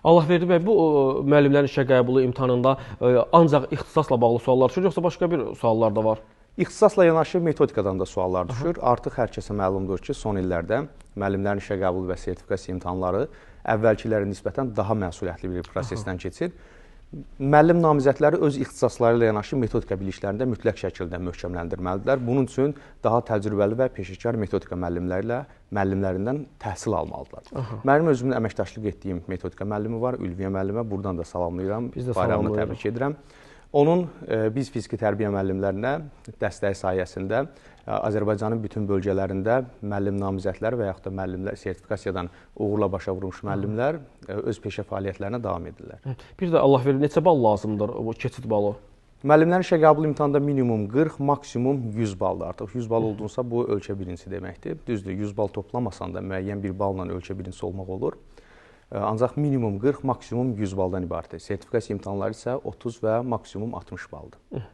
Allahverdi bəy, bu müəllimlərin işə qəbulu imtahanında ancaq ixtisasla bağlı suallar düşür, yoxsa başqa bir suallar da var? İxtisasla yanaşı metodikadan da suallar düşür. Artıq hər kəsə məlumdur ki, son illərdə müəllimlərin işə qəbulu və sertifikasiya imtahanları əvvəlkilərə nisbətən daha məsuliyyətli bir prosesdən keçir. Müəllim namizədləri öz ixtisasları ilə yanaşı metodika biliklərində mütləq şəkildə möhkəmləndirməlidirlər. Bunun üçün daha təcrübəli və peşəkar metodika müəllimlərindən təhsil almalıdırlar. Mənim özümün əməkdaşlıq etdiyim metodika müəllimi var, Ülviyə müəllimə. Buradan da salamlayıram, bayramını təbrik edirəm. Onun biz fiziki tərbiyə müəllimlərinə dəstəyi sayəsində Azərbaycanın bütün bölgələrində müəllim namizədləri və yaxud da müəllimlər sertifikasiyadan uğurla başa vurmuş müəllimlər öz peşə fəaliyyətlərinə davam edirlər. Bir də Allahverdi, neçə bal lazımdır o keçid balı? Müəllimlərin işə qəbul imtahanında minimum 40, maksimum 100 baldır. Artıq 100 bal oldunsa bu ölkə birincisi deməkdir. Düzdür, 100 bal toplamasan da müəyyən bir balla ölkə birincisi olmaq olur. Ancaq minimum 40, maksimum 100 baldan ibarətdir. Sertifikasiya imtahanları isə 30 və maksimum 60 baldır.